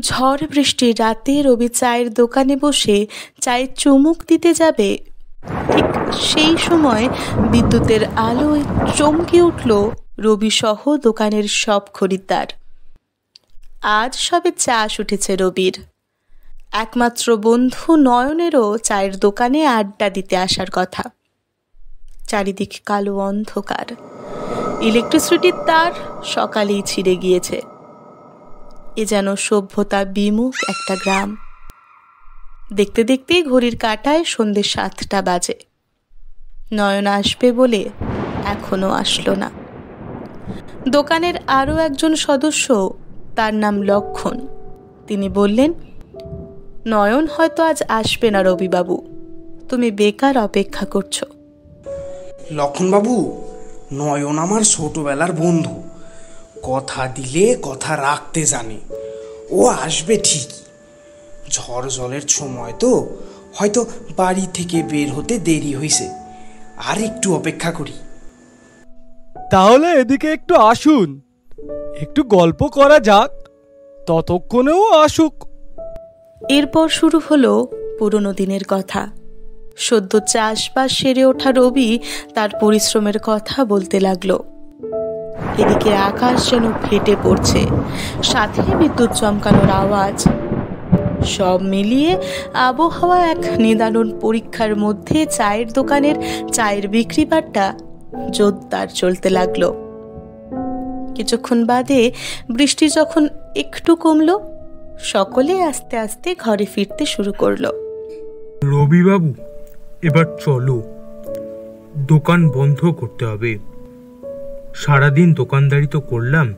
ঝড় বৃষ্টির রাতে রবি চায়ের দোকানে বসে চায়ে চুমুক দিতে যাবে, ঠিক সেই সময় বিদ্যুতের আলোয় চমকে উঠল রবি সহ দোকানের সব খরিদ্দার। আজ সবে চাষ উঠেছে রবির। একমাত্র বন্ধু নয়নেরও চায়ের দোকানে আড্ডা দিতে আসার কথা। চারিদিকে কালো অন্ধকার, ইলেকট্রিসিটির তার সকালেই ছিঁড়ে গিয়েছে। এ যেন সভ্যতা বিমুখ একটা গ্রাম। দেখতে দেখতেই ঘড়ির কাঁটায় সন্ধ্যে 7টা বাজে। নয়ন আসবে বলে এখনো আসলো না। দোকানের আরও একজন সদস্য, তার নাম লক্ষণ, তিনি বললেন, নয়ন হয়তো আজ আসবে না রবিবাবু, তুমি বেকার অপেক্ষা করছো। লক্ষণবাবু, নয়ন আমার ছোটবেলার বন্ধু, কথা দিলে কথা রাখতে জানে। ও আসবে ঠিকই। ঝড় জলের সময় তো হয়তো বাড়ি থেকে বের হতে দেরি হয়েছে, আর একটু অপেক্ষা করি। তাহলে এদিকে একটু আসুন, একটু গল্প করা যাক, ততক্ষণেও আসুক। এরপর শুরু হলো পুরনো দিনের কথা। সদ্য চাষবাস সেরে ওঠা রবি তার পরিশ্রমের কথা বলতে লাগলো। এদিকে আকাশ যেন ফেটে পড়ছে, সাথে বিদ্যুৎ চমকানোর আওয়াজ। সব মিলিয়ে আবহাওয়া এক নিদারুণ পরীক্ষার মধ্যে চায়ের দোকানের চায়ের বিক্রি বাট্টা জোরদার চলতে লাগলো। কিছুক্ষণ বাদে বৃষ্টি যখন একটু কমলো, সকলে আস্তে আস্তে ঘরে ফিরতে শুরু করলো। রবিবাবু, এবার চলো, দোকান বন্ধ করতে হবে। সারাদিন দোকানদারি তো করলাম,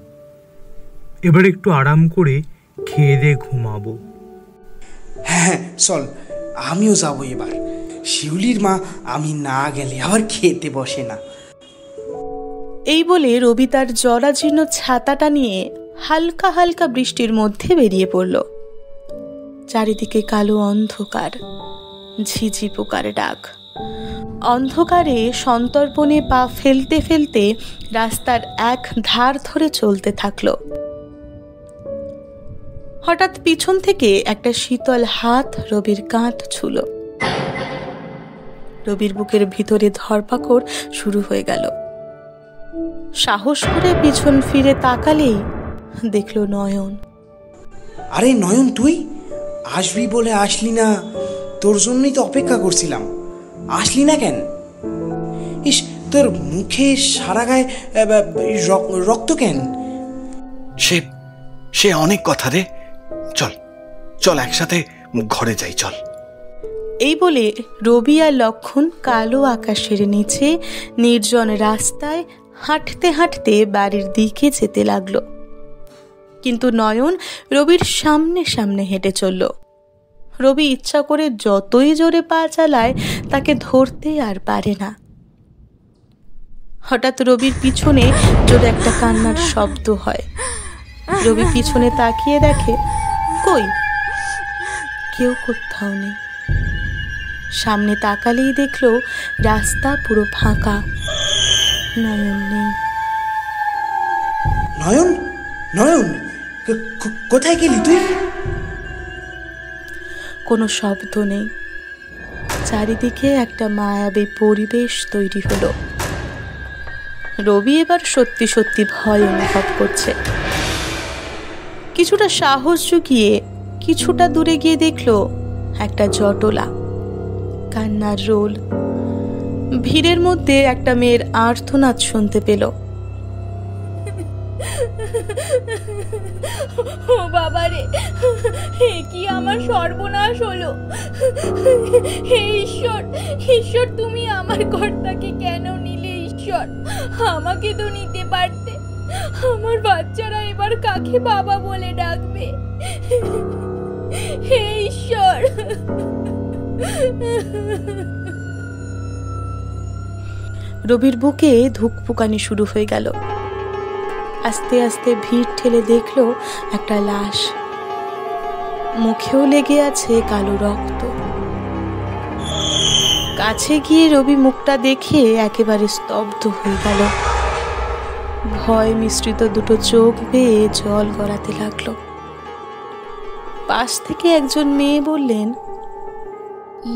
এবার একটু আরাম করে খেয়ে দিয়ে ঘুমাবো। হ্যাঁ চল, আমিও যাবো এবার। শিউলির মা আমি না গেলে আবার খেতে বসে না। এই বলে রবি তার জরাজীর্ণ ছাতাটা নিয়ে হালকা হালকা বৃষ্টির মধ্যে বেরিয়ে পড়ল। চারিদিকে কালো অন্ধকার, ঝিঝি পোকার ডাক। অন্ধকারে সন্তর্পণে পা ফেলতে ফেলতে রাস্তার এক ধার ধরে চলতে থাকলো। হঠাৎ পিছন থেকে একটা শীতল হাত রবির কাঁধ ছুঁল। রবির বুকের ভিতরে ধরপাকড় শুরু হয়ে গেল। সাহস করে পিছন ফিরে তাকালেই দেখল নয়ন। আরে নয়ন, তুই আসবি বলে আসলি না? তোর জন্যই তো অপেক্ষা করছিলাম। আসলি না কেন? ইস, তোর মুখে সারা গায়ে রক্ত কেন? সে অনেক কথা রে। চল চল, একসাথে ঘরে যাই, চল। এই বলে রবি আর লক্ষণ কালো আকাশের নিচে নির্জন রাস্তায় হাঁটতে হাঁটতে বাড়ির দিকে যেতে লাগলো। কিন্তু নয়ন রবির সামনে সামনে হেঁটে চলল। রবি ইচ্ছা করে যতই জোরে পা চালায় তাকে ধরতে আর পারে না। হঠাৎ রবির পিছনে জোরে একটা কান্নার শব্দ হয়। রবি পিছনে তাকিয়ে দেখে, কই, কেউ কোথাও নেই। সামনে তাকালেই দেখলো রাস্তা পুরো ফাঁকা, নয়ন নেই। নয়ন, নয়ন, কোথায় গেলি তুই? কোনো শব্দ নেই। চারিদিকে একটা মায়াবী পরিবেশ তৈরি হলো। রবি এবার সত্যি সত্যি ভয় অনুভব করছে। কিছুটা সাহস জুগিয়ে কিছুটা দূরে গিয়ে দেখলো একটা জটলা, কান্নার রোল। ভিড়ের মধ্যে একটা মেয়ের আর্তনাদ শুনতে পেল। ও বাবারে, কি আমার সর্বনাশ হলো! হে ঈশ্বর, ঈশ্বর তুমি আমার কর্তাকে কেন নিলে? ঈশ্বর, আমাকে তো নিতে পারতে। আমার বাচ্চারা এবার কাকে বাবা বলে ডাকবে? হে ঈশ্বর! রবির বুকে ধুকপুকানি শুরু হয়ে গেল। আস্তে আস্তে ভিড় ঠেলে দেখলো একটা লাশ, মুখেও লেগে আছে কালো রক্ত। কাছে গিয়ে রবি মুখটা দেখে একেবারে স্তব্ধ হয়ে গেল। ভয় মিশ্রিত দুটো চোখ বেয়ে জল গড়াতে লাগলো। পাশ থেকে একজন মেয়ে বললেন,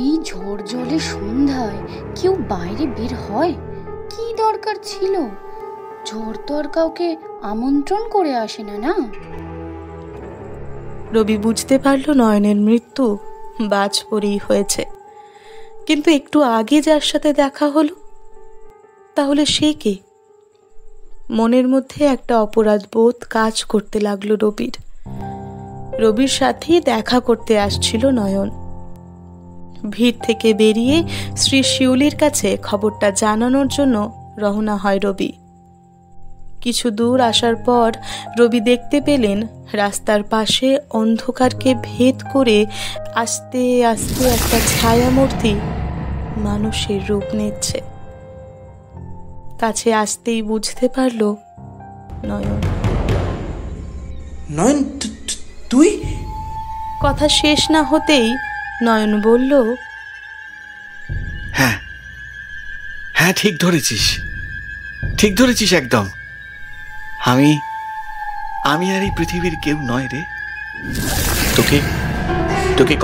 এই ঝড় জলে সন্ধ্যায় কেউ বাইরে বের হয়? কি দরকার ছিল? ঝড় তো আর কাউকে আমন্ত্রণ করে আসে না, না? রবি বুঝতে পারল নয়নের মৃত্যু বাজ পড়েই হয়েছে, কিন্তু একটু আগে যার সাথে দেখা হলো, তাহলে সে কে? মনের মধ্যে একটা অপরাধ বোধ কাজ করতে লাগলো রবির। রবির সাথেই দেখা করতে আসছিল নয়ন। ভিড় থেকে বেরিয়ে শ্রী শিউলির কাছে খবরটা জানানোর জন্য রওনা হয় রবি। কিছু দূর আসার পর রবি দেখতে পেলেন রাস্তার পাশে অন্ধকারকে ভেদ করে আস্তে আস্তে একটা ছায়ামূর্তি মানুষের রূপ নিচ্ছে। কাছে আসতেই বুঝতে পারল নয়ন। নয়ন, তুই? কথা শেষ না হতেই নয়ন বলল, হ্যাঁ হ্যাঁ, ঠিক ধরেছিস একদম। আমি আর এই পৃথিবীর কেউ নয় রে। তোকে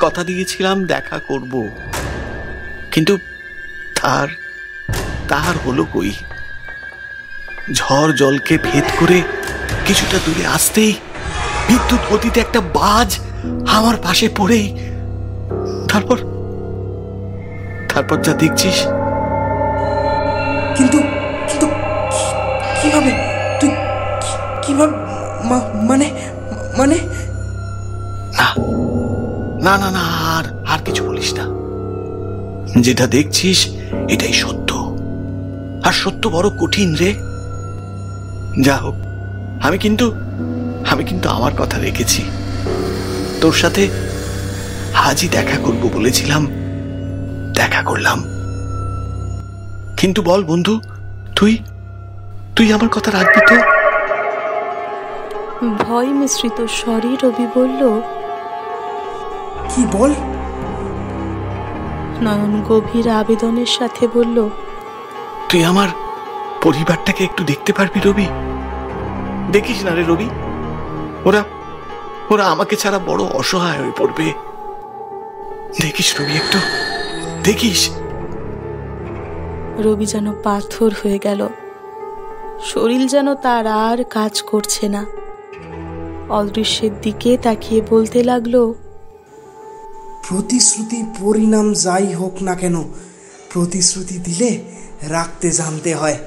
কথা দিয়েছিলাম দেখা করব, কিন্তু তার হলো কই? ঝড় জলকে ভেদ করে কিছুটা দূরে আসতেই বিদ্যুৎ গতিতে একটা বাজ আমার পাশে পড়েই তারপর যা দেখছিস। কিন্তু কিভাবে তুই কিভাবে মানে না না না, আর কিছু বলিস না। যেটা দেখছিস এটাই সত্য, আর সত্য বড় কঠিন রে। যা হোক, আমি কিন্তু আমার কথা রেখেছি। তোর সাথে আজই দেখা করব বলেছিলাম, দেখা করলাম। কিন্তু বল বন্ধু, তুই আমার কথা রাখবি তো? ভয় মিশ্রিত স্বরে রবি বলল, কি বল? নয়ন গভীর আবেদনের সাথে বলল, তুই আমার পরিবারটাকে একটু দেখতে পারবি রবি? দেখিস না রে রবি, ওরা আমাকে ছাড়া বড় অসহায় হয়ে পড়বে। দেখিস রবি, একটু দেখিস। রবি যেন পাথর হয়ে গেল, শরীর যেন তার আর কাজ করছে না। অদৃশ্যের দিকে তাকিয়ে বলতে লাগলো, প্রতিশ্রুতি পরিণাম যাই হোক না কেন, প্রতিশ্রুতি দিলে রাখতে জানতে হয়।